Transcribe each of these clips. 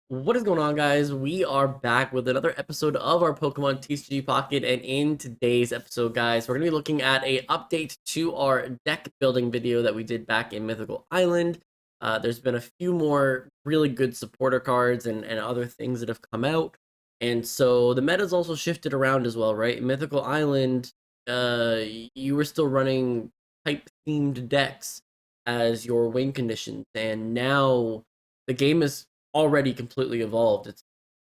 What is going on, guys? We are back with another episode of our Pokemon TCG Pocket, and in today's episode, guys, we're going to be looking at a update to our deck building video that we did back in Mythical Island. There's been a few more really good supporter cards and other things that have come out, and so the meta's also shifted around as well, right? In Mythical Island, you were still running type-themed decks as your win conditions, and now the game is already completely evolved. It's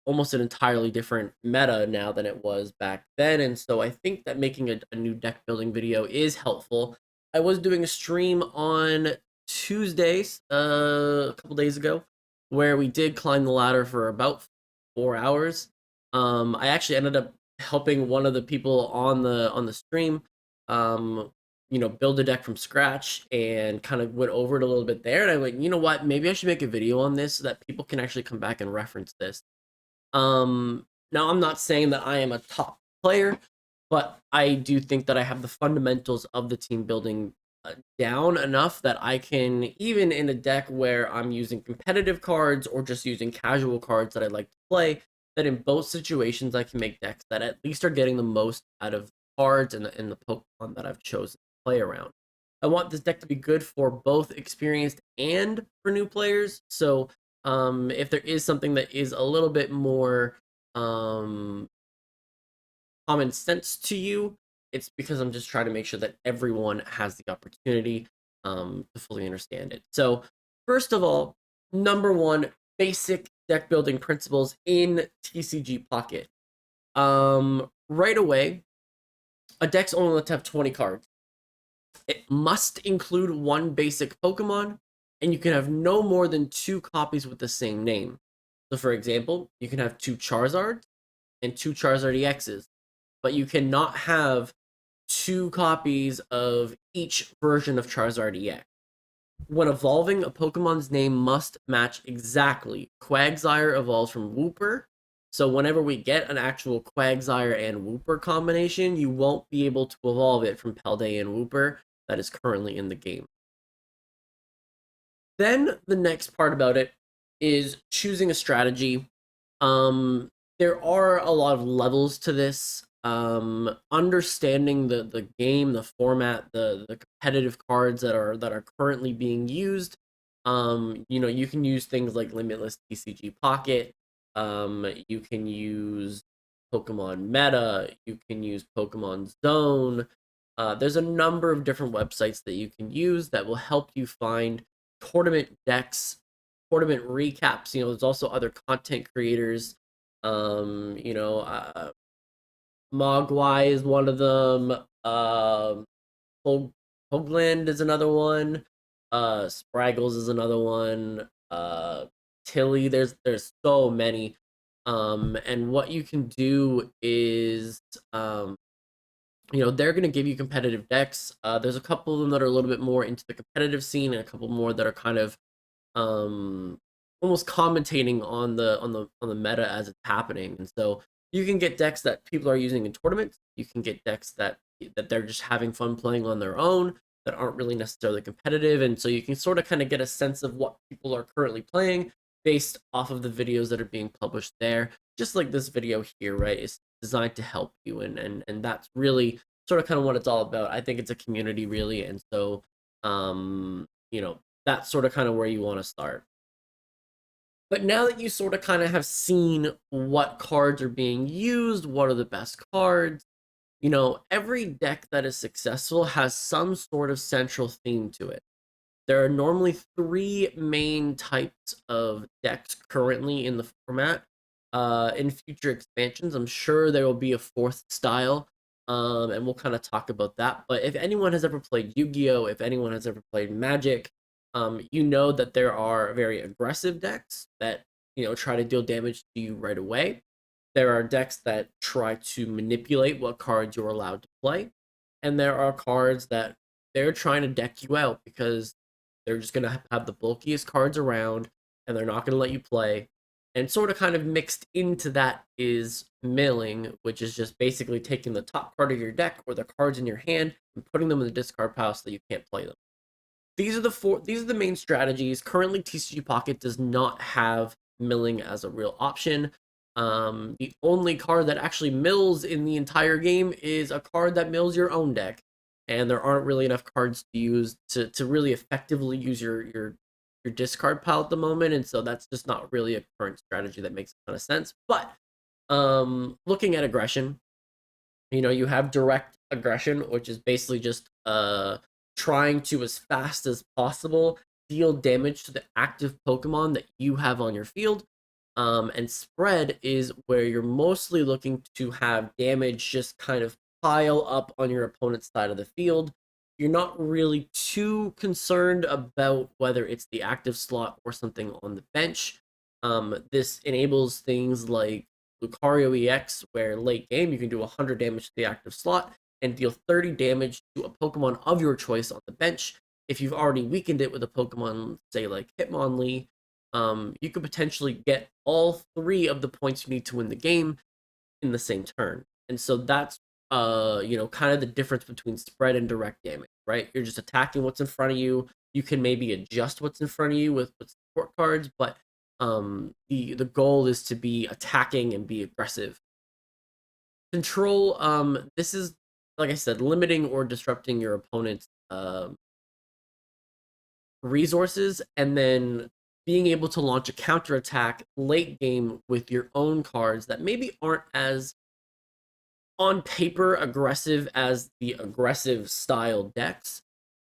almost an entirely different meta now than it was back then. And so I think that making a new deck building video is helpful. I was doing a stream on Tuesdays, a couple days ago, where we did climb the ladder for about 4 hours. I actually ended up helping one of the people on the stream um build a deck from scratch and kind of went over it a little bit there. And I went, you know what, maybe I should make a video on this so that people can actually come back and reference this. Now I'm not saying that I am a top player, but I do think that I have the fundamentals of the team building down enough that I can, even in a deck where I'm using competitive cards or just using casual cards that I like to play, that in both situations I can make decks that at least are getting the most out of the cards and the Pokemon that I've chosen to play around. I want this deck to be good for both experienced and for new players. So if there is something that is a little bit more um, common sense to you, it's because I'm just trying to make sure that everyone has the opportunity to fully understand it. So, first of all, number one, basic deck building principles in TCG Pocket. Right away, a deck's only allowed to have 20 cards. It must include one basic Pokemon, and you can have no more than 2 copies with the same name. So, for example, you can have 2 Charizards and 2 Charizard EXs, but you cannot have 2 copies of each version of Charizard EX. When evolving, a Pokemon's name must match exactly. Quagsire evolves from Wooper, so whenever we get an actual Quagsire and Wooper combination, you won't be able to evolve it from Paldean Wooper that is currently in the game. Then the next part about it is choosing a strategy. There are a lot of levels to this. Understanding the game, the format, the competitive cards that are currently being used. You can use things like Limitless TCG Pocket. You can use Pokemon Meta. You can use Pokemon Zone. There's a number of different websites that you can use that will help you find tournament decks, tournament recaps. There's also other content creators. Um, you know, uh, Mogwai is one of them. Hogland is another one. Spraggles is another one. Tilly. There's so many. And what you can do is they're going to give you competitive decks. There's a couple of them that are a little bit more into the competitive scene, and a couple more that are kind of um, almost commentating on the meta as it's happening. And so you can get decks that people are using in tournaments. You can get decks that they're just having fun playing on their own that aren't really necessarily competitive. And so you can sort of kind of get a sense of what people are currently playing based off of the videos that are being published there. Just like this video here, right? It's designed to help you, and that's really sort of kind of what it's all about. I think it's a community, really. And so that's sort of kind of where you want to start. But now that you sort of kind of have seen what cards are being used, what are the best cards, every deck that is successful has some sort of central theme to it. There are normally 3 main types of decks currently in the format. In future expansions, I'm sure there will be a 4th style, and we'll kind of talk about that. But if anyone has ever played Yu-Gi-Oh, if anyone has ever played Magic, you know that there are very aggressive decks that try to deal damage to you right away. There are decks that try to manipulate what cards you're allowed to play, and there are cards that they're trying to deck you out because they're just going to have the bulkiest cards around, and they're not going to let you play. And sort of kind of mixed into that is milling, which is just basically taking the top card of your deck or the cards in your hand and putting them in the discard pile so that you can't play them. These are the main strategies. Currently, TCG Pocket does not have milling as a real option. The only card that actually mills in the entire game is a card that mills your own deck, and there aren't really enough cards to use to really effectively use your discard pile at the moment, and so that's just not really a current strategy that makes a ton of sense. But looking at aggression, you have direct aggression, which is basically just trying to, as fast as possible, deal damage to the active Pokemon that you have on your field. And spread is where you're mostly looking to have damage just kind of pile up on your opponent's side of the field. You're not really too concerned about whether it's the active slot or something on the bench. This enables things like Lucario EX, where late game you can do 100 damage to the active slot and deal 30 damage to a Pokemon of your choice on the bench. If you've already weakened it with a Pokemon, say like Hitmonlee, you could potentially get all 3 of the points you need to win the game in the same turn. And so that's kind of the difference between spread and direct damage, right? You're just attacking what's in front of you. You can maybe adjust what's in front of you with support cards, but the goal is to be attacking and be aggressive. Control, this is, like I said, limiting or disrupting your opponent's resources, and then being able to launch a counterattack late game with your own cards that maybe aren't as on paper aggressive as the aggressive style decks,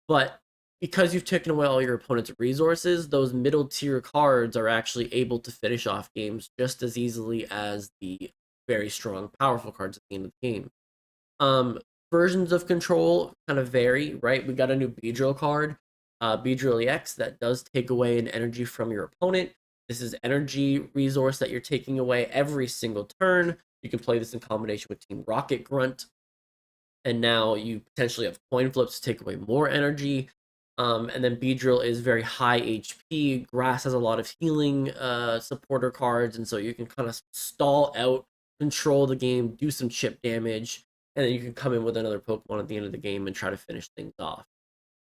but because you've taken away all your opponent's resources, those middle tier cards are actually able to finish off games just as easily as the very strong, powerful cards at the end of the game. Versions of control kind of vary, right? We got a new Beedrill card, Beedrill EX, that does take away an energy from your opponent. This is energy resource that you're taking away every single turn. You can play this in combination with Team Rocket Grunt, and now you potentially have coin flips to take away more energy. And then Beedrill is very high HP. Grass has a lot of healing supporter cards, and so you can kind of stall out, control the game, do some chip damage, and then you can come in with another Pokemon at the end of the game and try to finish things off.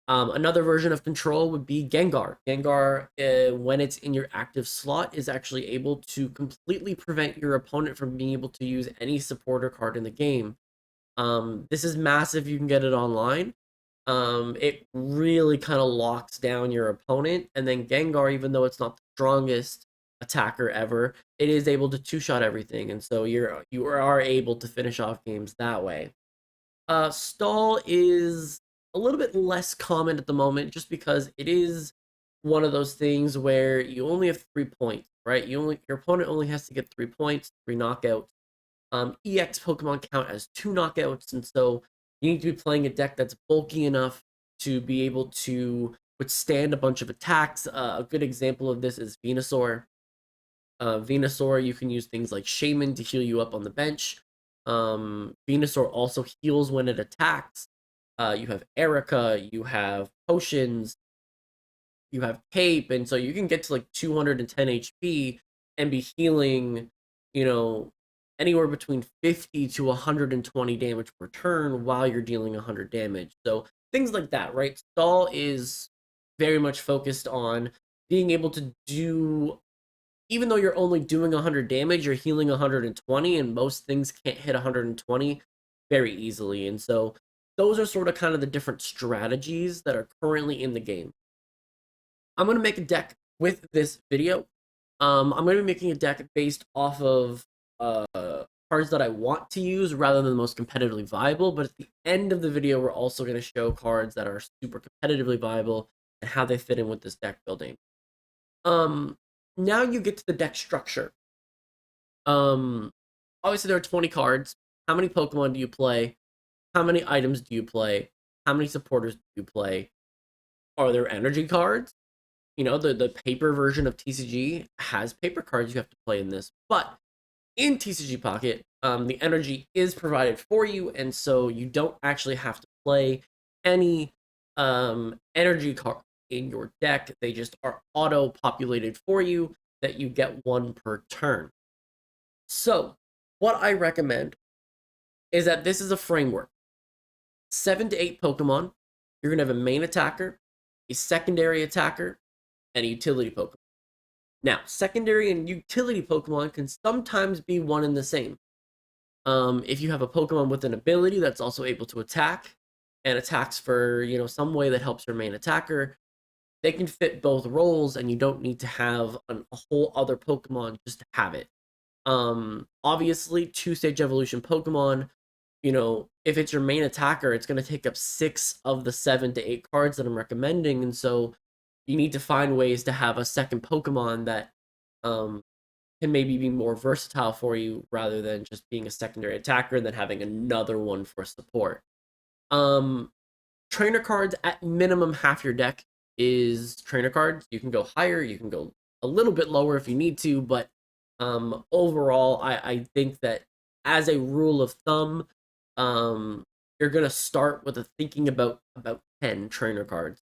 Another version of control would be Gengar. Gengar, when it's in your active slot, is actually able to completely prevent your opponent from being able to use any supporter card in the game. This is massive. You can get it online. It really kind of locks down your opponent, and then Gengar, even though it's not the strongest attacker ever, it is able to two-shot everything, and so you are able to finish off games that way. Stall is a little bit less common at the moment, just because it is one of those things where you only have 3 points, right? Your opponent only has to get 3 points, 3 knockouts. EX Pokemon count as 2 knockouts, and so you need to be playing a deck that's bulky enough to be able to withstand a bunch of attacks. A good example of this is Venusaur. Venusaur, you can use things like Shaman to heal you up on the bench. Venusaur also heals when it attacks. You have Erica, you have potions, you have Cape, and so you can get to like 210 HP and be healing, anywhere between 50 to 120 damage per turn while you're dealing 100 damage. So things like that, right? Stall is very much focused on being able to do, even though you're only doing 100 damage, you're healing 120, and most things can't hit 120 very easily. And so those are sort of kind of the different strategies that are currently in the game. I'm going to make a deck with this video. I'm going to be making a deck based off of cards that I want to use rather than the most competitively viable. But at the end of the video, we're also going to show cards that are super competitively viable and how they fit in with this deck building. Now you get to the deck structure. Obviously there are 20 cards. How many Pokemon do you play? How many items do you play? How many supporters do you play? Are there energy cards? The paper version of TCG has paper cards you have to play in this, but in TCG Pocket, the energy is provided for you, and so you don't actually have to play any energy card in your deck. They just are auto-populated for you, that you get 1 per turn. So, what I recommend is that this is a framework. 7 to 8 Pokemon. You're going to have a main attacker, a secondary attacker, and a utility Pokemon. Now, secondary and utility Pokemon can sometimes be one and the same. If you have a Pokemon with an ability that's also able to attack and attacks for, some way that helps your main attacker, they can fit both roles and you don't need to have a whole other Pokemon just to have it. Obviously, two-stage evolution Pokemon, if it's your main attacker, it's going to take up 6 of the 7 to 8 cards that I'm recommending. And so you need to find ways to have a second Pokemon that um, can maybe be more versatile for you rather than just being a secondary attacker and then having another one for support. Um, Trainer cards, at minimum, half your deck is trainer cards. You can go higher, you can go a little bit lower if you need to, but overall, I think that as a rule of thumb, you're gonna start with a thinking about 10 trainer cards,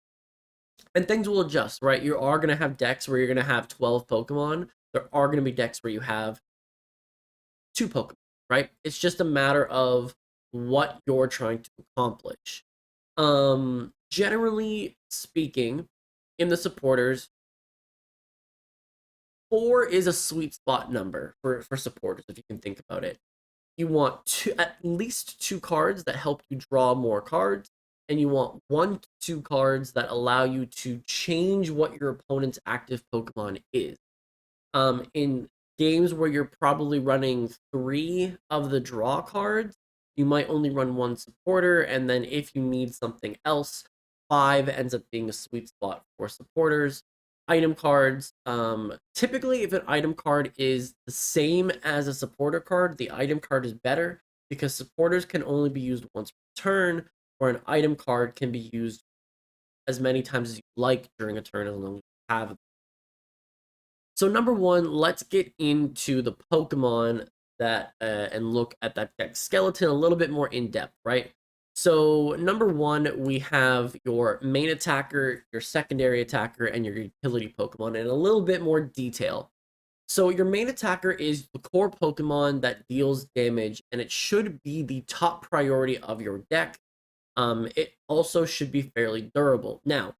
and things will adjust, right? You are gonna have decks where you're gonna have 12 Pokemon. There are gonna be decks where you have 2 Pokemon, right? It's just a matter of what you're trying to accomplish. Generally speaking, in the supporters, 4 is a sweet spot number for supporters, if you can think about it. You want at least 2 cards that help you draw more cards, and you want 1 to 2 cards that allow you to change what your opponent's active Pokemon is. In games where you're probably running 3 of the draw cards, you might only run 1 supporter, and then if you need something else, 5 ends up being a sweet spot for supporters. Item cards, typically if an item card is the same as a supporter card, the item card is better because supporters can only be used once per turn, or an item card can be used as many times as you like during a turn as long as you have. So number one, let's get into the Pokemon that and look at that deck skeleton a little bit more in depth, right? So number one, we have your main attacker, your secondary attacker, and your utility Pokemon in a little bit more detail. So your main attacker is the core Pokemon that deals damage, and it should be the top priority of your deck. It also should be fairly durable. Now,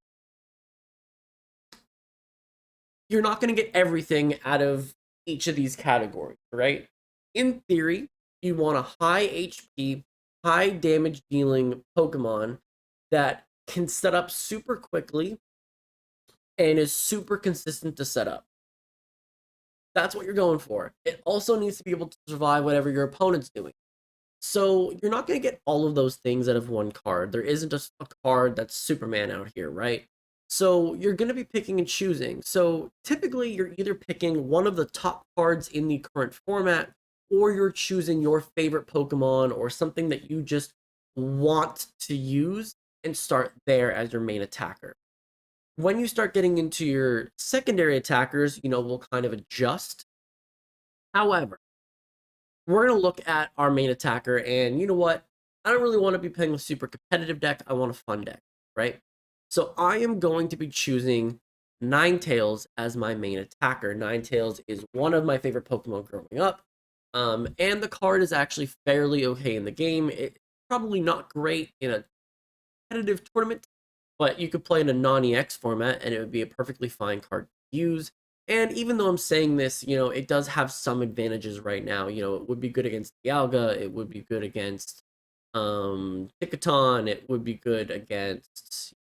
you're not going to get everything out of each of these categories, right? In theory, you want a high HP, high damage dealing Pokemon that can set up super quickly and is super consistent to set up. That's what you're going for. It also needs to be able to survive whatever your opponent's doing. So you're not going to get all of those things out of one card. There isn't just a card that's Superman out here, right? So you're going to be picking and choosing. So typically you're either picking one of the top cards in the current format, or you're choosing your favorite Pokemon or something that you just want to use and start there as your main attacker. When you start getting into your secondary attackers, we'll kind of adjust. However, we're going to look at our main attacker, and you know what? I don't really want to be playing a super competitive deck. I want a fun deck, right? So I am going to be choosing Ninetales as my main attacker. Ninetales is one of my favorite Pokemon growing up, and the card is actually fairly okay in the game. It's probably not great in a competitive tournament, but you could play in a non-EX format, and it would be a perfectly fine card to use. And even though I'm saying this, it does have some advantages right now. It would be good against Dialga. It would be good against Tickaton. It would be good against,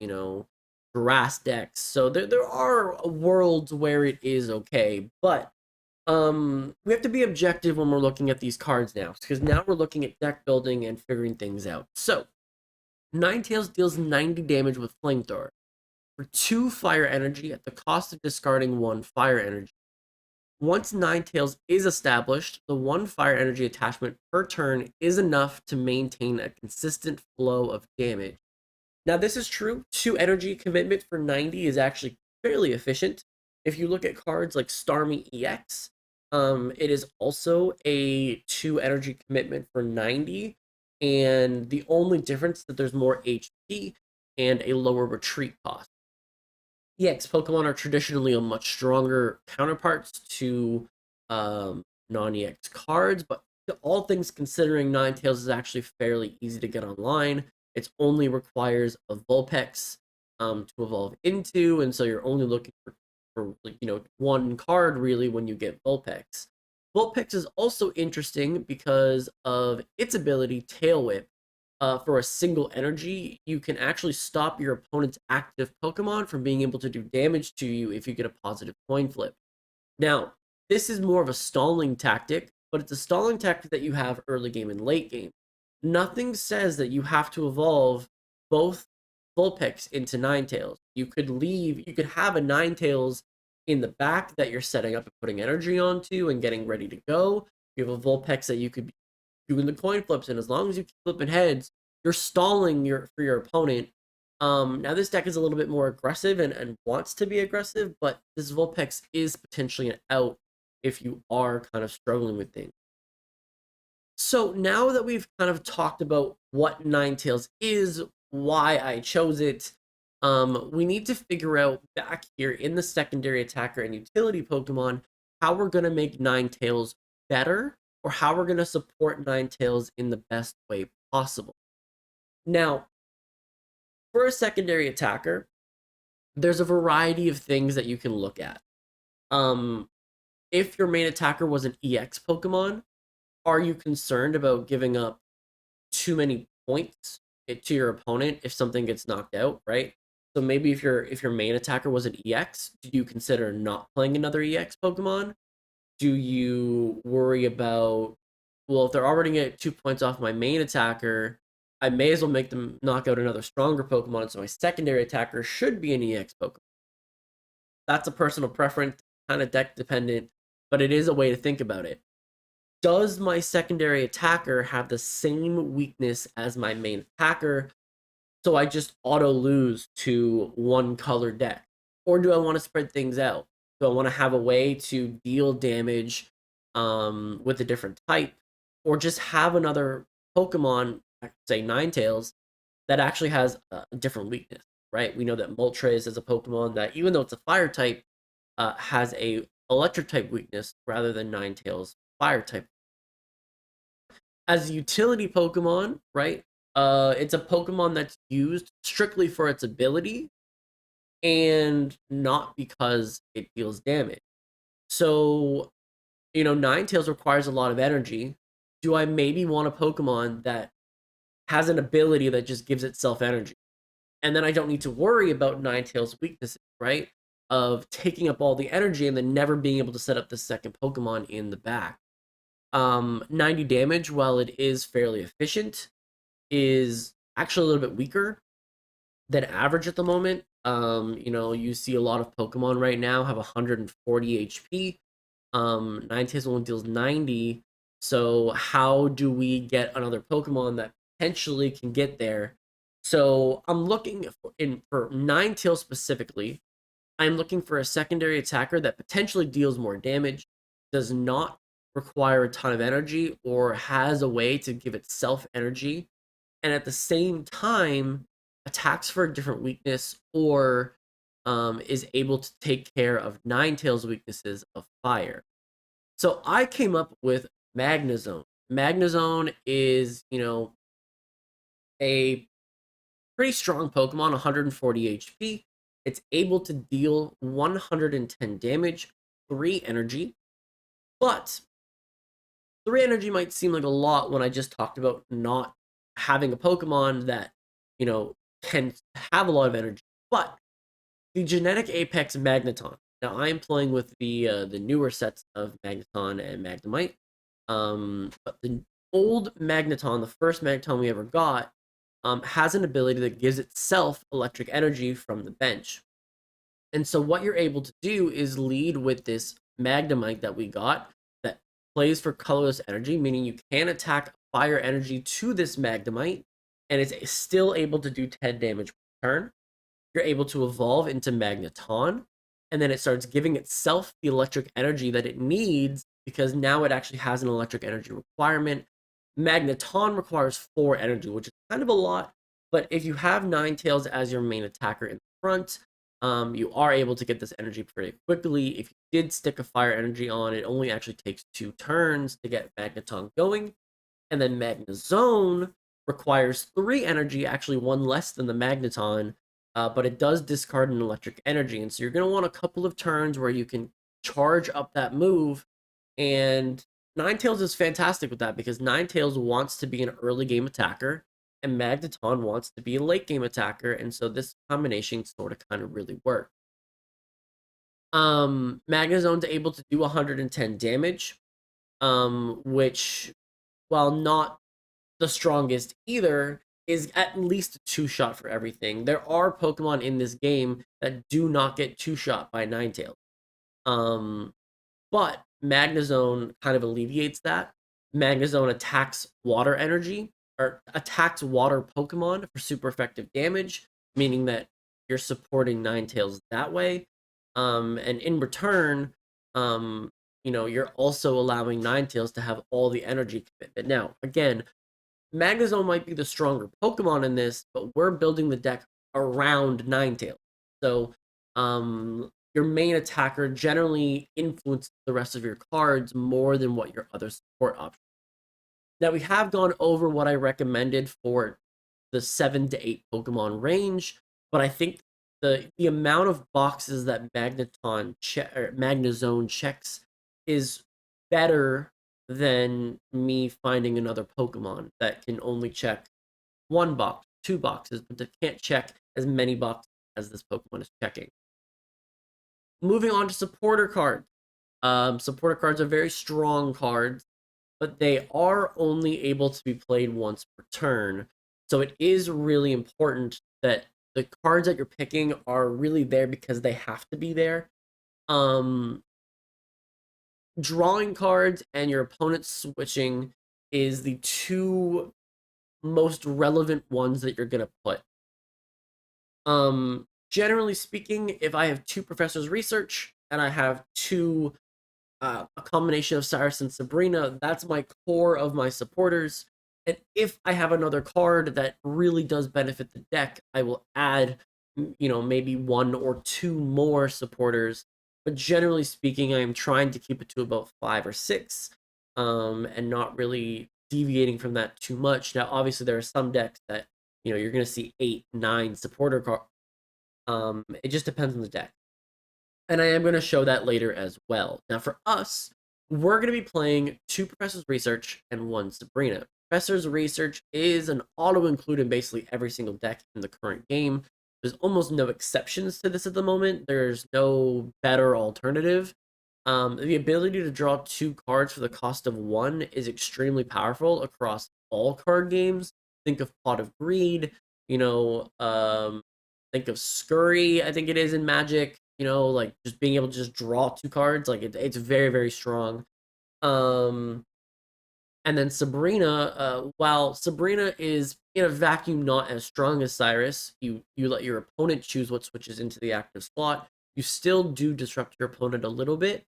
Grass decks. So there are worlds where it is okay. But we have to be objective when we're looking at these cards now, because now we're looking at deck building and figuring things out. So Ninetales deals 90 damage with Flamethrower for 2 fire energy at the cost of discarding 1 fire energy. Once Ninetales is established, the 1 fire energy attachment per turn is enough to maintain a consistent flow of damage. Now, this is true. 2 energy commitment for 90 is actually fairly efficient. If you look at cards like Starmie EX, it is also a 2 energy commitment for 90, and the only difference is that there's more HP and a lower retreat cost. EX Pokemon are traditionally a much stronger counterparts to non-EX cards, but all things considering, Ninetales is actually fairly easy to get online. It only requires a Vulpix to evolve into, and so you're only looking for for like, one card really when you get Vulpix. Vulpix is also interesting because of its ability, Tail Whip. For a single energy, you can actually stop your opponent's active Pokemon from being able to do damage to you if you get a positive coin flip. Now, this is more of a stalling tactic, but it's a stalling tactic that you have early game and late game. Nothing says that you have to evolve both Vulpix into Ninetales. You could have a Ninetales in the back that you're setting up and putting energy onto and getting ready to go. You have a Vulpix that you could be doing the coin flips, and as long as you keep flipping heads, you're stalling for your opponent. Now this deck is a little bit more aggressive and wants to be aggressive, but this Vulpix is potentially an out if you are kind of struggling with things. So now that we've kind of talked about what Ninetales is, why I chose it, we need to figure out back here in the secondary attacker and utility Pokemon how we're going to make Ninetales better, or how we're going to support Ninetales in the best way possible. Now, for a secondary attacker, there's a variety of things that you can look at. If your main attacker was an EX Pokemon, are you concerned about giving up too many points to your opponent if something gets knocked out, right? So maybe if your main attacker was an EX, do you consider not playing another EX Pokemon? Do you worry about, well, if they're already getting 2 points off my main attacker, I may as well make them knock out another stronger Pokemon, so my secondary attacker should be an EX Pokemon. That's a personal preference, kind of deck dependent, but it is a way to think about it. Does my secondary attacker have the same weakness as my main attacker, so I just auto lose to one color deck? Or do I want to spread things out? Do I want to have a way to deal damage with a different type, or just have another Pokemon, say Ninetales, that actually has a different weakness, right? We know that Moltres is a Pokemon that, even though it's a fire type, has a electric type weakness rather than Ninetales fire type. As a utility Pokemon, right? It's a Pokemon that's used strictly for its ability and not because it deals damage. So, Ninetales requires a lot of energy. Do I maybe want a Pokemon that has an ability that just gives itself energy? And then I don't need to worry about Ninetales' weaknesses, right? Of taking up all the energy and then never being able to set up the second Pokemon in the back. 90 damage, while it is fairly efficient, is actually a little bit weaker than average at the moment. You see a lot of Pokemon right now have 140 HP. Ninetales only deals 90. So how do we get another Pokemon that potentially can get there? So I'm looking for Ninetales specifically. I'm looking for a secondary attacker that potentially deals more damage, does not require a ton of energy, or has a way to give itself energy, and at the same time attacks for a different weakness, or is able to take care of Ninetales' weaknesses of fire. So I came up with Magnezone. Magnezone is, a pretty strong Pokemon, 140 HP. It's able to deal 110 damage, 3 energy. But 3 energy might seem like a lot when I just talked about not having a Pokemon that, can have a lot of energy. But the genetic apex Magneton. Now I am playing with the newer sets of Magneton and Magnemite. But the old Magneton, the first Magneton we ever got, has an ability that gives itself electric energy from the bench. And so what you're able to do is lead with this Magnemite that we got that plays for colorless energy, meaning you can attack fire energy to this Magnemite, and it's still able to do 10 damage per turn. You're able to evolve into Magneton, and then it starts giving itself the electric energy that it needs because now it actually has an electric energy requirement. Magneton requires 4 energy, which is kind of a lot, but if you have Ninetales as your main attacker in the front, you are able to get this energy pretty quickly. If you did stick a fire energy on, it only actually takes 2 turns to get Magneton going. And then Magnezone requires 3 energy, actually 1 less than the Magneton, but it does discard an electric energy. And so you're going to want a couple of turns where you can charge up that move. And Ninetales is fantastic with that because Ninetales wants to be an early game attacker and Magneton wants to be a late game attacker. And so this combination sort of kind of really works. Magnezone's able to do 110 damage, which, while not the strongest either, is at least a two-shot for everything. There are Pokemon in this game that do not get two-shot by Ninetales. But Magnezone kind of alleviates that. Magnezone attacks water energy, or attacks water Pokemon for super effective damage, meaning that you're supporting Ninetales that way. And in return, you're also allowing Ninetales to have all the energy commitment. Now, again, Magnezone might be the stronger Pokemon in this, but we're building the deck around Ninetales. So, your main attacker generally influences the rest of your cards more than what your other support options. Now, we have gone over what I recommended for the 7 to 8 Pokemon range, but I think the amount of boxes that Magnezone checks is better than me finding another Pokemon that can only check one box, two boxes, but that can't check as many boxes as this Pokemon is checking. Moving on to supporter cards. Supporter cards are very strong cards, but they are only able to be played once per turn. So it is really important that the cards that you're picking are really there because they have to be there. Drawing cards and your opponent switching is the two most relevant ones that you're gonna put. Generally speaking, if I have two Professor's Research and I have two a combination of Cyrus and Sabrina, that's my core of my supporters. And if I have another card that really does benefit the deck, I will add, maybe one or two more supporters. But generally speaking, I am trying to keep it to about 5 or 6, and not really deviating from that too much. Now, obviously, there are some decks that you're going to see 8, 9 supporter cards. It just depends on the deck. And I am going to show that later as well. Now, for us, we're going to be playing 2 Professor's Research and 1 Sabrina. Professor's Research is an auto-include in basically every single deck in the current game. There's almost no exceptions to this at the moment. There's no better alternative. The ability to draw 2 cards for the cost of 1 is extremely powerful across all card games. Think of Pot of Greed, think of Scurry, I think it is in Magic. Like just being able to just draw 2 cards, like it's very, very strong. And then Sabrina, while Sabrina is in a vacuum not as strong as Cyrus, you let your opponent choose what switches into the active slot. You still do disrupt your opponent a little bit.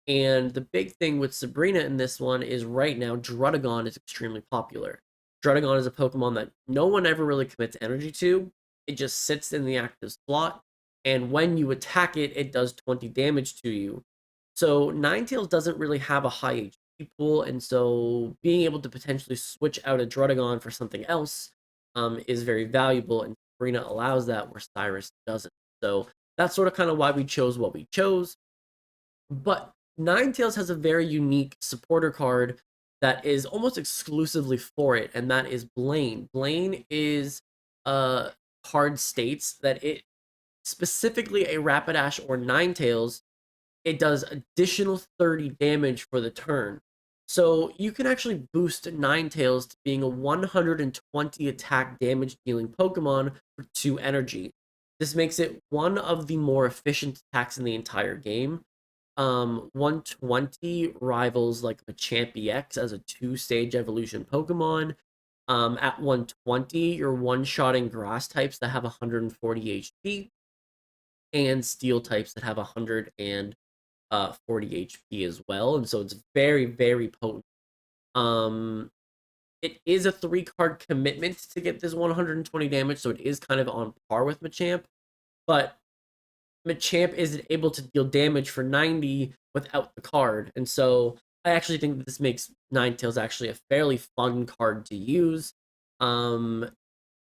And the big thing with Sabrina in this one is right now, Druddigon is extremely popular. Druddigon is a Pokemon that no one ever really commits energy to. It just sits in the active slot. And when you attack it, it does 20 damage to you. So Ninetales doesn't really have a high HP pool, and so being able to potentially switch out a Druddigon for something else is very valuable, and Sabrina allows that where Cyrus doesn't. So that's sort of kind of why we chose what we chose. But Ninetales has a very unique supporter card that is almost exclusively for it, and that is Blaine. Blaine is a card states that it specifically a Rapidash or Ninetales, it does additional 30 damage for the turn. So you can actually boost Ninetales to being a 120 attack damage dealing Pokemon for 2 energy. This makes it one of the more efficient attacks in the entire game. 120 rivals like Machamp EX as a 2-stage evolution Pokemon. At 120, you're one-shotting grass types that have 140 HP and steel types that have 140 HP as well, and so it's very, very potent. It is a 3-card commitment to get this 120 damage, so it is kind of on par with Machamp, but Machamp isn't able to deal damage for 90 without the card, and so I actually think that this makes Ninetales actually a fairly fun card to use.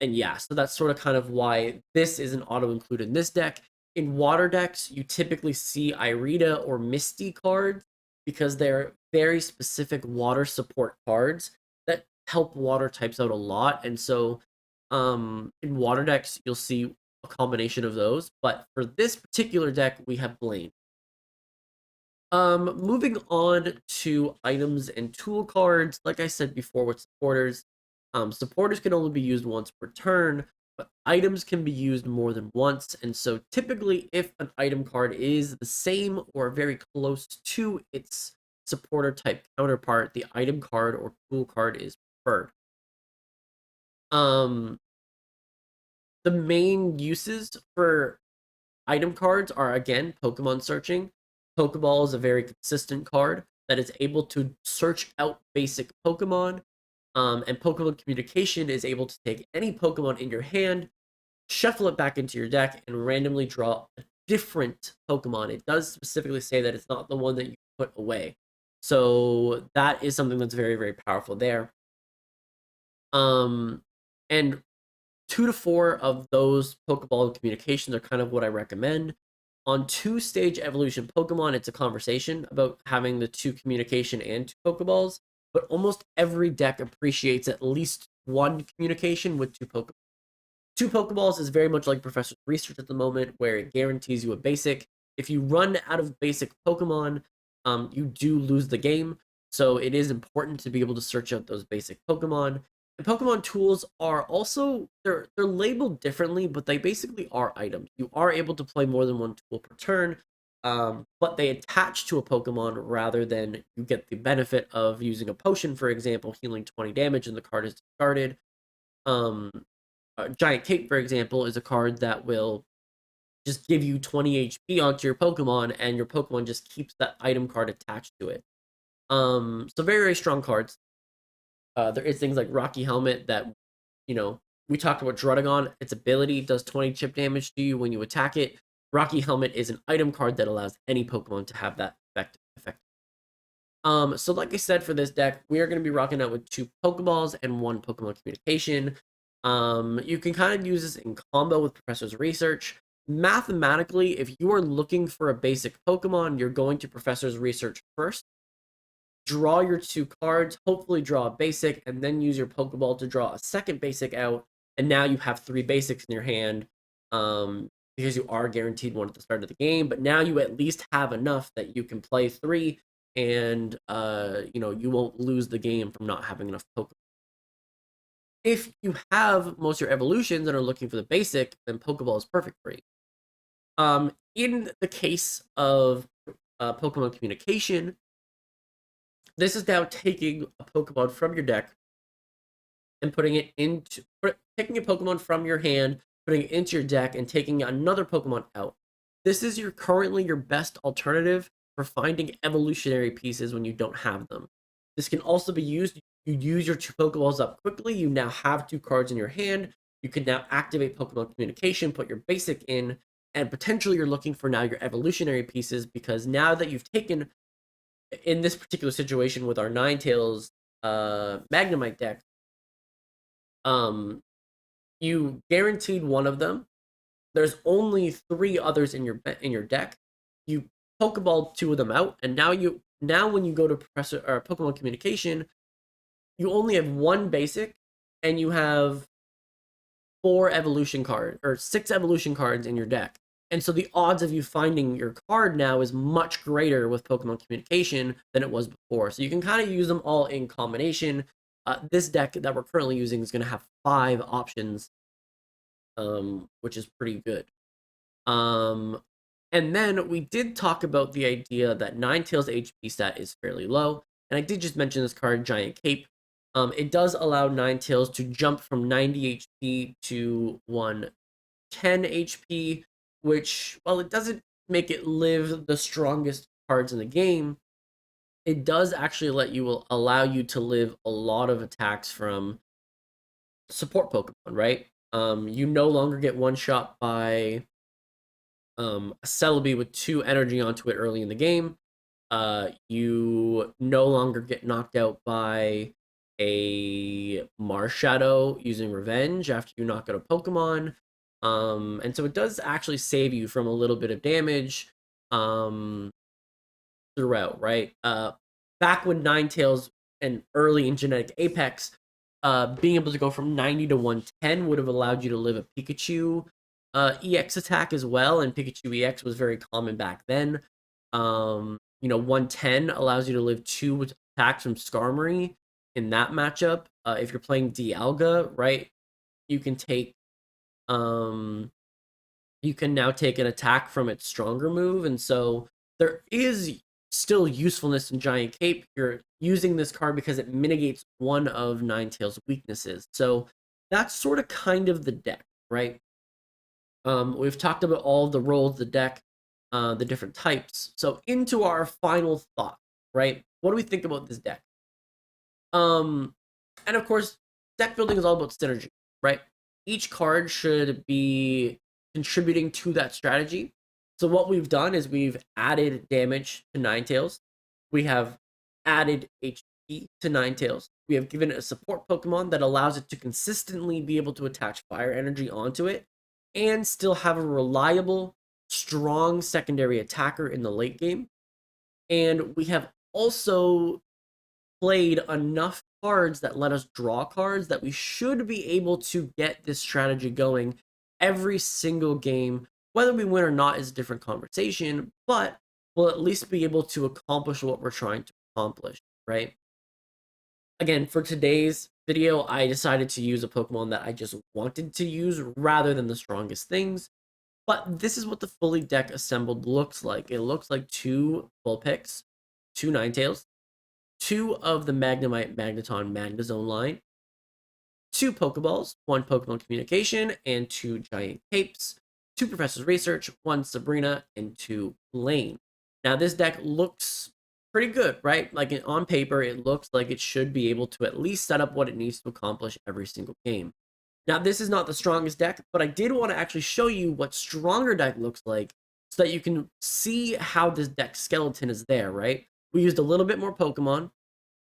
And yeah, so that's sort of kind of why this isn't auto included in this deck. In water decks, you typically see Irida or Misty cards because they're very specific water support cards that help water types out a lot. And so in water decks, you'll see a combination of those. But for this particular deck, we have Blaine. Moving on to items and tool cards. Like I said before with supporters, supporters can only be used once per turn, but items can be used more than once. And so typically, if an item card is the same or very close to its supporter type counterpart, the item card or tool card is preferred. Um, the main uses for item cards are, again, Pokemon searching. Pokeball is a very consistent card that is able to search out basic Pokemon. And Pokemon Communication is able to take any Pokemon in your hand, shuffle it back into your deck, and randomly draw a different Pokemon. It does specifically say that it's not the one that you put away. So that is something that's very, very powerful there. And 2 to 4 of those Pokeball communications are kind of what I recommend. On 2-stage evolution Pokemon, it's a conversation about having the 2 communication and 2 Pokeballs, but almost every deck appreciates at least 1 communication with 2 Pokeballs. 2 Pokeballs is very much like Professor's Research at the moment, where it guarantees you a basic. If you run out of basic Pokemon, you do lose the game. So it is important to be able to search out those basic Pokemon. And Pokemon tools are also they're labeled differently, but they basically are items. You are able to play more than one tool per turn, but they attach to a Pokemon rather than you get the benefit of using a potion, for example, healing 20 damage, and the card is discarded. Giant Cape, for example, is a card that will just give you 20 HP onto your Pokemon, and your Pokemon just keeps that item card attached to it. So very, very strong cards. There is things like Rocky Helmet that, we talked about Druddigon. Its ability does 20 chip damage to you when you attack it. Rocky Helmet is an item card that allows any Pokemon to have that effect. So like I said, for this deck, we are going to be rocking out with 2 Pokeballs and 1 Pokemon Communication. You can kind of use this in combo with Professor's Research. Mathematically, if you are looking for a basic Pokemon, you're going to Professor's Research first. Draw your 2 cards, hopefully draw a basic, and then use your Pokeball to draw a second basic out. And now you have 3 basics in your hand, because you are guaranteed one at the start of the game. But now you at least have enough that you can play 3, and you won't lose the game from not having enough Pokemon. If you have most of your evolutions and are looking for the basic, then Pokeball is perfect for you. In the case of Pokemon Communication, this is now taking a Pokemon from your deck and taking a Pokemon from your hand, putting it into your deck, and taking another Pokemon out. This is currently your best alternative for finding evolutionary pieces when you don't have them. This can also be used. You use your 2 Pokeballs up quickly. You now have 2 cards in your hand. You can now activate Pokemon Communication, put your basic in, and potentially you're looking for now your evolutionary pieces, because now that you've taken, in this particular situation with our Ninetales Magnemite deck, you guaranteed one of them. There's only 3 others in your deck. You Pokeball 2 of them out, and now when you go to Pokemon Communication, you only have 1 basic, and you have 4 evolution cards or 6 evolution cards in your deck. And so the odds of you finding your card now is much greater with Pokemon Communication than it was before. So you can kind of use them all in combination. This deck that we're currently using is going to have 5 options, which is pretty good. And then we did talk about the idea that Ninetales HP stat is fairly low. And I did just mention this card, Giant Cape. It does allow Ninetales to jump from 90 HP to 110 HP, which, while it doesn't make it live the strongest cards in the game, it does actually allow you to live a lot of attacks from support Pokemon, right? You no longer get one shot by a Celebi with 2 energy onto it early in the game. You no longer get knocked out by a Marshadow using Revenge after you knock out a Pokemon. And so it does actually save you from a little bit of damage throughout, right? Back when Ninetales and early in Genetic Apex, being able to go from 90 to 110 would have allowed you to live a Pikachu EX attack as well, and Pikachu EX was very common back then. 110 allows you to live 2 attacks from Skarmory in that matchup. If you're playing Dialga, right, you can take um you can now take an attack from its stronger move, and so there is still usefulness in Giant Cape. You're using this card because it mitigates one of Ninetales' weaknesses. So that's sort of kind of the deck, right? We've talked about all the roles of the deck, the different types. So into our final thought, right? What do we think about this deck? And of course, deck building is all about synergy, right? Each card should be contributing to that strategy. So what we've done is we've added damage to Ninetales. We have added HP to Ninetales. We have given it a support Pokemon that allows it to consistently be able to attach fire energy onto it and still have a reliable, strong secondary attacker in the late game. And we have also played enough cards that let us draw cards that we should be able to get this strategy going every single game. Whether we win or not is a different conversation, but we'll at least be able to accomplish what we're trying to accomplish, right? Again, for today's video, I decided to use a Pokemon that I just wanted to use rather than the strongest things. But this is what the fully deck assembled looks like. It looks like 2 Vulpix, 2 Ninetales, 2 of the Magnemite, Magneton, Magnezone line, 2 Pokeballs, 1 Pokemon Communication, and 2 Giant Capes, 2 Professor's Research, 1 Sabrina, and 2 Lane. Now, this deck looks pretty good, right? Like on paper, it looks like it should be able to at least set up what it needs to accomplish every single game. Now, this is not the strongest deck, but I did want to actually show you what stronger deck looks like so that you can see how this deck skeleton is there, right? We used a little bit more Pokemon.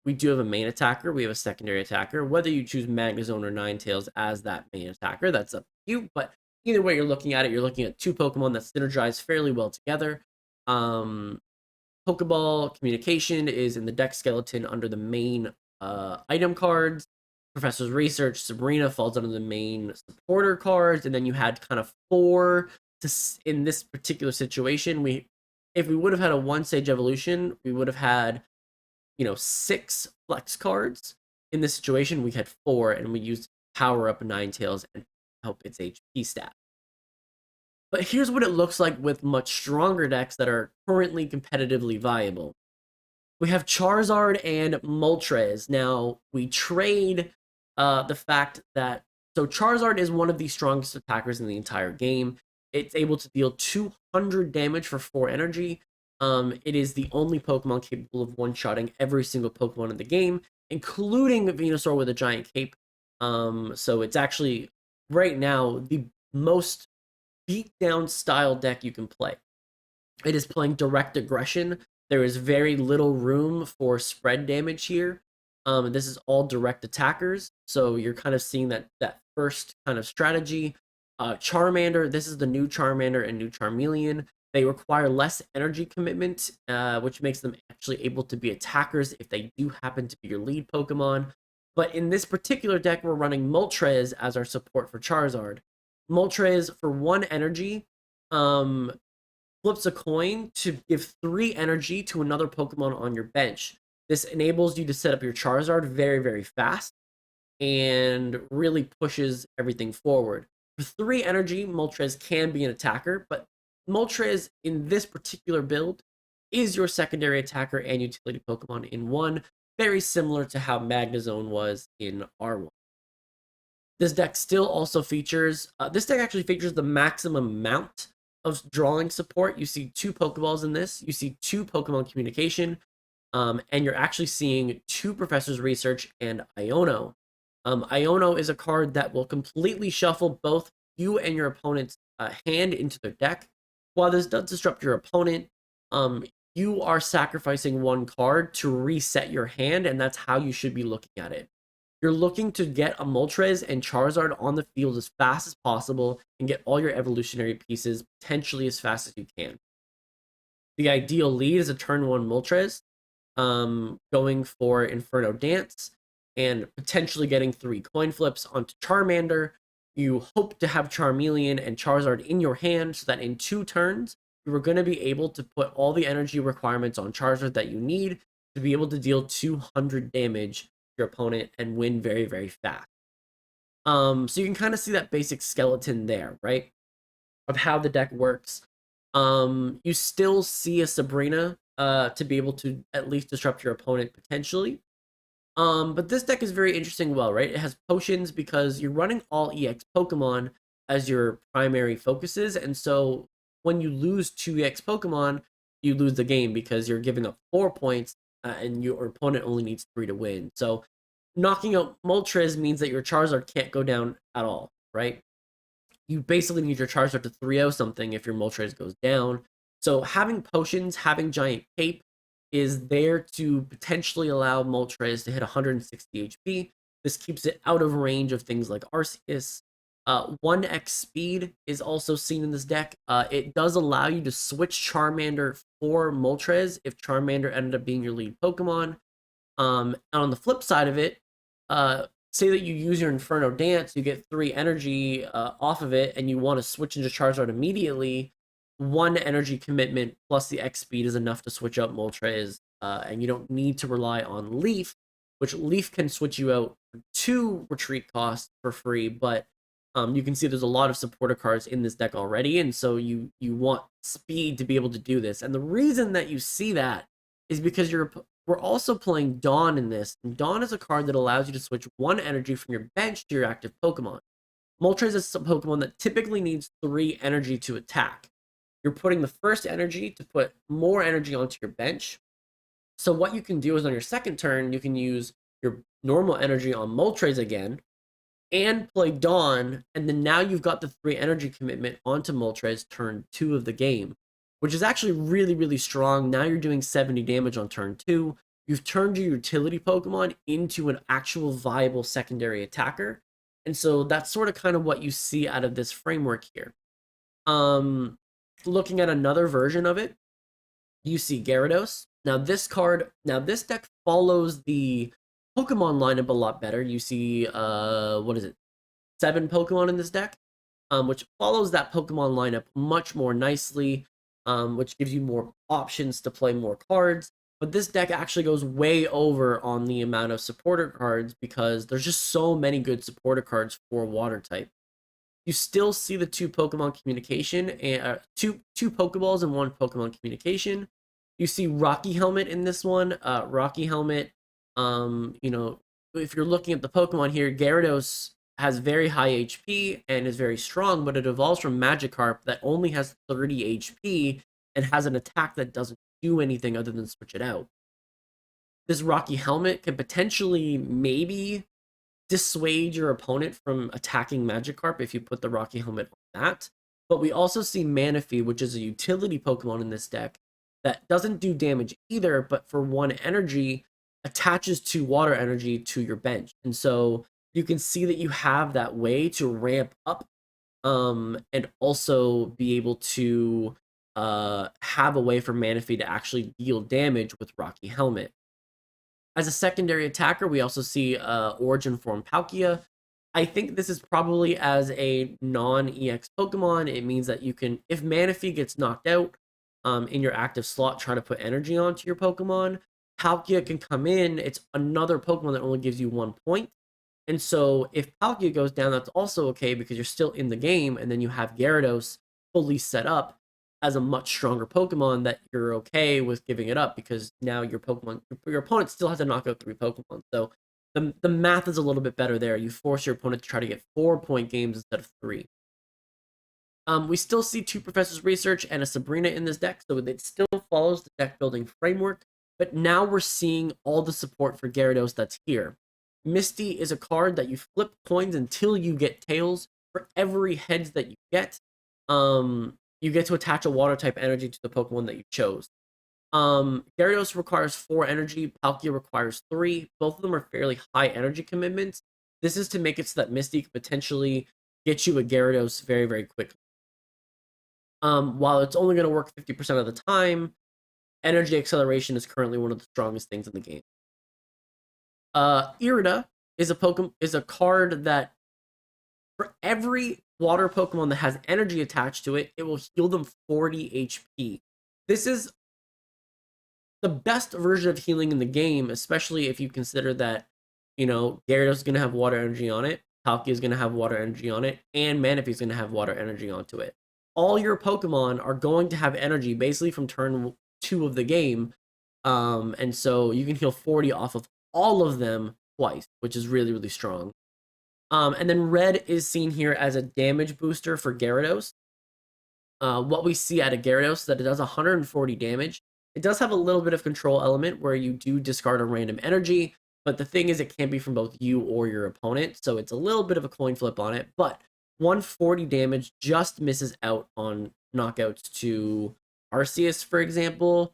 We do have a main attacker. We have a secondary attacker. Whether you choose Magnezone or Ninetales as that main attacker, that's up to you. But either way you're looking at it, you're looking at 2 Pokemon that synergize fairly well together. Pokeball Communication is in the deck skeleton under the main item cards. Professor's Research, Sabrina falls under the main supporter cards, and then you had kind of 4 in this particular situation. If we would have had a 1-stage evolution, we would have had 6 flex cards. In this situation, we had 4, and we used power up Ninetales and help its HP stat. But here's what it looks like with much stronger decks that are currently competitively viable. We have Charizard and Moltres. Now, we trade the fact that Charizard is one of the strongest attackers in the entire game. It's able to deal 200 damage for 4 energy. It is the only Pokemon capable of one-shotting every single Pokemon in the game, including Venusaur with a giant cape. So it's actually, right now, the most beat-down style deck you can play. It is playing direct aggression. There is very little room for spread damage here. This is all direct attackers, so you're kind of seeing that first kind of strategy. Charmander, this is the new Charmander and new Charmeleon. They require less energy commitment, which makes them actually able to be attackers if they do happen to be your lead Pokemon. But in this particular deck, we're running Moltres as our support for Charizard. Moltres, for 1 energy, flips a coin to give 3 energy to another Pokemon on your bench. This enables you to set up your Charizard very, very fast and really pushes everything forward. For 3 energy, Moltres can be an attacker, but Moltres in this particular build is your secondary attacker and utility Pokemon in one, very similar to how Magnezone was in R1. This deck still also features, this deck actually features the maximum amount of drawing support. You see 2 Pokeballs in this, you see 2 Pokemon Communication, and you're actually seeing 2 Professor's Research and Iono. Iono is a card that will completely shuffle both you and your opponent's hand into their deck. While this does disrupt your opponent, you are sacrificing 1 card to reset your hand, and that's how you should be looking at it. You're looking to get a Moltres and Charizard on the field as fast as possible and get all your evolutionary pieces potentially as fast as you can. The ideal lead is a turn 1 Moltres, going for Inferno Dance and potentially getting 3 coin flips onto Charmander. You hope to have Charmeleon and Charizard in your hand so that in 2 turns, you are going to be able to put all the energy requirements on Charizard that you need to be able to deal 200 damage to your opponent and win very, very fast. So you can kind of see that basic skeleton there, right? Of how the deck works. You still see a Sabrina to be able to at least disrupt your opponent potentially. But this deck is very interesting, well, right? It has potions because you're running all EX Pokemon as your primary focuses, and so when you lose 2 EX Pokemon, you lose the game because you're giving up 4 points, and your opponent only needs 3 to win. So knocking out Moltres means that your Charizard can't go down at all, right? You basically need your Charizard to 3-0 something if your Moltres goes down. So having potions, having Giant Cape is there to potentially allow Moltres to hit 160 HP. This keeps it out of range of things like Arceus. 1x speed is also seen in this deck. It does allow you to switch Charmander for Moltres if Charmander ended up being your lead Pokemon. And on the flip side of it, say that you use your Inferno Dance, you get 3 energy off of it, and you want to switch into Charizard immediately. 1 energy commitment plus the X speed is enough to switch out Moltres, and you don't need to rely on Leaf, which Leaf can switch you out for 2 retreat costs for free, but you can see there's a lot of supporter cards in this deck already, and so you want speed to be able to do this. And the reason that you see that is because we're also playing Dawn in this. And Dawn is a card that allows you to switch 1 energy from your bench to your active Pokemon. Moltres is a Pokemon that typically needs 3 energy to attack. You're putting the first energy to put more energy onto your bench. So what you can do is on your second turn, you can use your normal energy on Moltres again and play Dawn, and then now you've got the 3 energy commitment onto Moltres turn 2 of the game, which is actually really, really strong. Now you're doing 70 damage on turn 2. You've turned your utility Pokemon into an actual viable secondary attacker. And so that's sort of kind of what you see out of this framework here. Looking at another version of it, you see Gyarados. Now this deck follows the Pokemon lineup a lot better. You see, what is it? 7 Pokemon in this deck, which follows that Pokemon lineup much more nicely, which gives you more options to play more cards. But this deck actually goes way over on the amount of supporter cards because there's just so many good supporter cards for Water type. You still see the 2 Pokemon communication and two Pokeballs and 1 Pokemon communication. You see Rocky Helmet in this one. Rocky Helmet, if you're looking at the Pokemon here, Gyarados has very high HP and is very strong, but it evolves from Magikarp that only has 30 HP and has an attack that doesn't do anything other than switch it out. This Rocky Helmet can potentially maybe dissuade your opponent from attacking Magikarp if you put the Rocky Helmet on that. But we also see Manaphy, which is a utility Pokemon in this deck that doesn't do damage either, but for 1 energy, attaches 2 water energy to your bench. And so you can see that you have that way to ramp up and also be able to have a way for Manaphy to actually deal damage with Rocky Helmet. As a secondary attacker, we also see Origin Form Palkia. I think this is probably as a non-EX Pokemon. It means that you can, if Manaphy gets knocked out in your active slot, try to put energy onto your Pokemon. Palkia can come in. It's another Pokemon that only gives you 1 point. And so if Palkia goes down, that's also okay because you're still in the game, and then you have Gyarados fully set up as a much stronger Pokemon that you're okay with giving it up because now your opponent still has to knock out 3 Pokemon. So the math is a little bit better there. You force your opponent to try to get 4-point games instead of 3. We still see 2 Professors Research and a Sabrina in this deck, so it still follows the deck building framework, but now we're seeing all the support for Gyarados that's here. Misty is a card that you flip coins until you get tails. For every heads that you get to attach a water type energy to the Pokemon that you chose. Gyarados requires 4 energy, Palkia requires 3. Both of them are fairly high energy commitments. This is to make it so that Misty could potentially get you a Gyarados very, very quickly. While it's only going to work 50% of the time, energy acceleration is currently one of the strongest things in the game. Irida is a card that for every water Pokemon that has energy attached to it, it will heal them 40 HP. This is the best version of healing in the game, especially if you consider that, Gyarados is going to have water energy on it, Palkia is going to have water energy on it, and Manaphy is going to have water energy onto it. All your Pokemon are going to have energy basically from turn 2 of the game, and so you can heal 40 off of all of them twice, which is really, really strong. And then red is seen here as a damage booster for Gyarados. What we see out of Gyarados is that it does 140 damage. It does have a little bit of control element where you do discard a random energy, but the thing is it can be from both you or your opponent, so it's a little bit of a coin flip on it, but 140 damage just misses out on knockouts to Arceus, for example,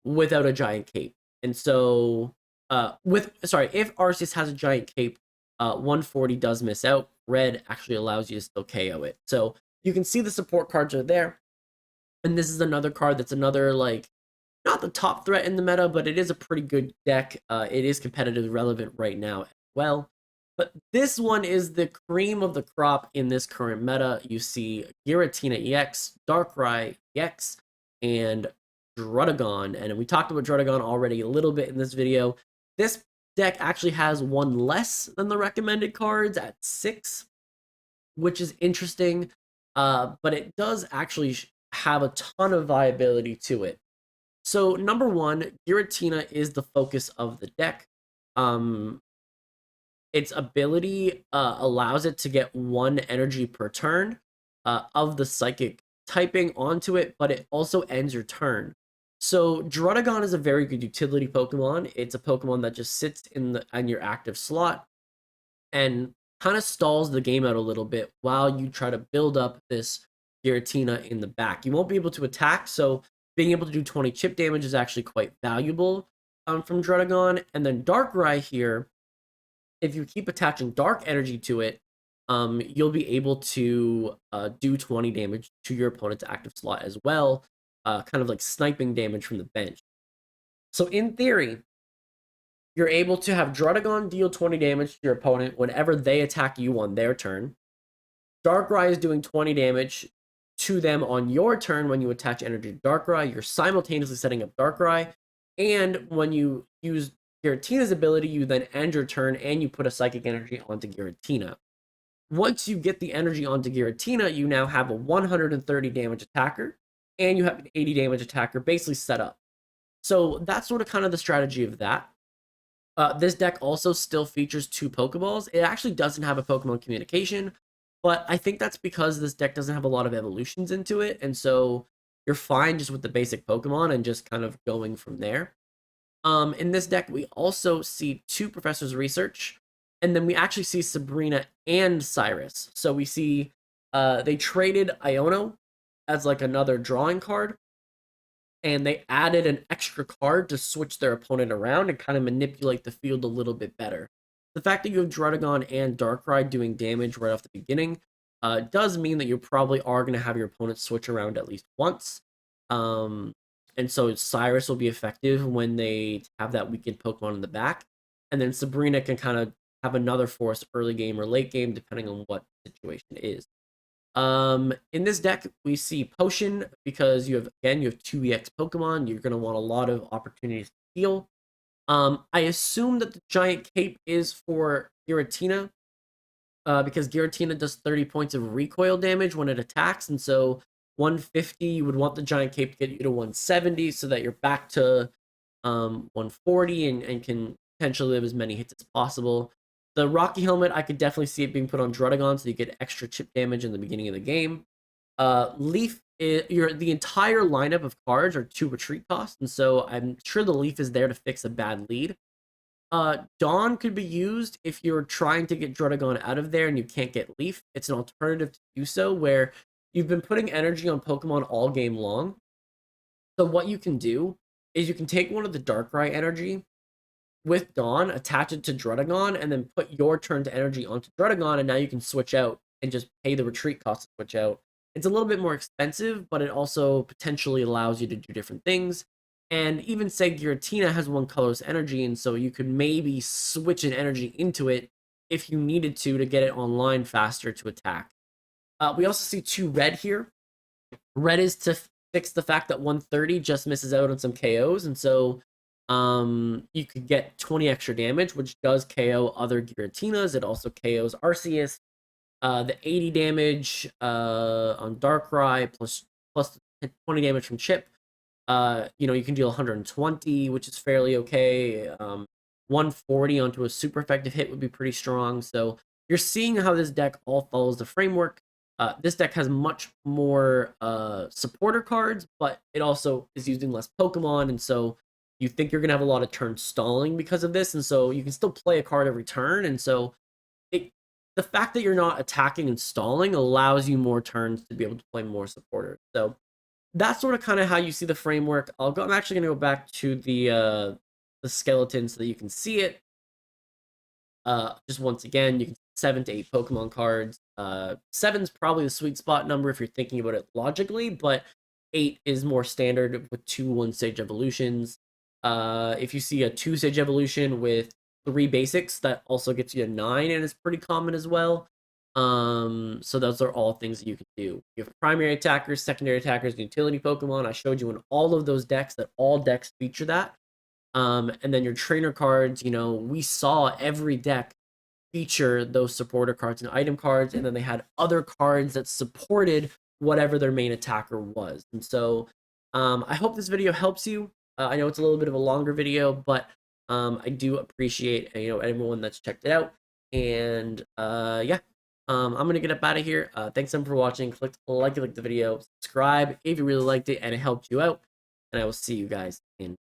without a giant cape. And so, if Arceus has a giant cape, 140 does miss out. Red actually allows you to still KO it. So you can see the support cards are there. And this is another card that's another, like, not the top threat in the meta, but it is a pretty good deck. It is competitively relevant right now as well. But this one is the cream of the crop in this current meta. You see Giratina EX, Darkrai EX, and Druddigon. And we talked about Druddigon already a little bit in this video. This deck actually has one less than the recommended cards at 6, which is interesting. But it does actually have a ton of viability to it. So number one, Giratina is the focus of the deck. Its ability allows it to get 1 energy per turn of the psychic typing onto it, but it also ends your turn. So Druddigon is a very good utility Pokemon. It's a Pokemon that just sits in your active slot and kind of stalls the game out a little bit while you try to build up this Giratina in the back. You won't be able to attack, so being able to do 20 chip damage is actually quite valuable from Druddigon. And then Darkrai here, if you keep attaching dark energy to it, you'll be able to do 20 damage to your opponent's active slot as well, kind of like sniping damage from the bench. So in theory, you're able to have Druddigon deal 20 damage to your opponent whenever they attack you on their turn. Darkrai is doing 20 damage to them on your turn when you attach energy to Darkrai. You're simultaneously setting up Darkrai, and when you use Giratina's ability, you then end your turn and you put a psychic energy onto Giratina. Once you get the energy onto Giratina, you now have a 130 damage attacker, and you have an 80 damage attacker basically set up. So that's sort of kind of the strategy of that. This deck also still features 2 Pokeballs. It actually doesn't have a Pokemon communication, but I think that's because this deck doesn't have a lot of evolutions into it, and so you're fine just with the basic Pokemon and just kind of going from there. In this deck, we also see 2 Professor's Research, and then we actually see Sabrina and Cyrus. So we see they traded Iono as like another drawing card, and they added an extra card to switch their opponent around and kind of manipulate the field a little bit better. The fact that you have Druddigon and Darkrai doing damage right off the beginning does mean that you probably are going to have your opponent switch around at least once. And so Cyrus will be effective when they have that weakened Pokemon in the back. And then Sabrina can kind of have another force early game or late game, depending on what the situation is. In this deck, we see Potion because you have 2 EX Pokemon. You're going to want a lot of opportunities to heal. I assume that the Giant Cape is for Giratina because Giratina does 30 points of recoil damage when it attacks, and so 150, you would want the Giant Cape to get you to 170 so that you're back to 140 and can potentially live as many hits as possible. The Rocky Helmet, I could definitely see it being put on Druddigon so you get extra chip damage in the beginning of the game. Leaf, the entire lineup of cards are 2 retreat costs, and so I'm sure the Leaf is there to fix a bad lead. Dawn could be used if you're trying to get Druddigon out of there and you can't get Leaf. It's an alternative to do so where you've been putting energy on Pokemon all game long. So what you can do is you can take one of the Darkrai energy with Dawn, attach it to Druddigon, and then put your turn to energy onto Druddigon, and now you can switch out and just pay the retreat cost to switch out. It's a little bit more expensive, but it also potentially allows you to do different things. And even say Giratina has one colorless energy, and so you could maybe switch an energy into it if you needed to get it online faster to attack. We also see 2 red here. Red is to fix the fact that 130 just misses out on some KOs, and so you could get 20 extra damage, which does KO other Giratinas. It also KOs Arceus. The 80 damage on Darkrai plus 20 damage from Chip. You can deal 120, which is fairly okay. 140 onto a super effective hit would be pretty strong. So you're seeing how this deck all follows the framework. This deck has much more supporter cards, but it also is using less Pokemon, and so you think you're gonna have a lot of turn stalling because of this, and so you can still play a card every turn, and so the fact that you're not attacking and stalling allows you more turns to be able to play more supporters. So that's sort of kind of how you see the framework. I'm actually gonna go back to the skeleton so that you can see it. Just once again, you can 7 to 8 Pokemon cards. 7's probably the sweet spot number if you're thinking about it logically, but 8 is more standard with 2 1-stage evolutions. If you see a 2-stage evolution with 3 basics, that also gets you a 9, and it's pretty common as well. So those are all things that you can do. You have primary attackers, secondary attackers, and utility Pokemon. I showed you in all of those decks that all decks feature that. And then your trainer cards, we saw every deck feature those supporter cards and item cards, and then they had other cards that supported whatever their main attacker was. And so I hope this video helps you. I know it's a little bit of a longer video, but I do appreciate everyone that's checked it out. And yeah, I'm gonna get up out of here. Thanks everyone for watching. Click like the video, subscribe if you really liked it and it helped you out. And I will see you guys in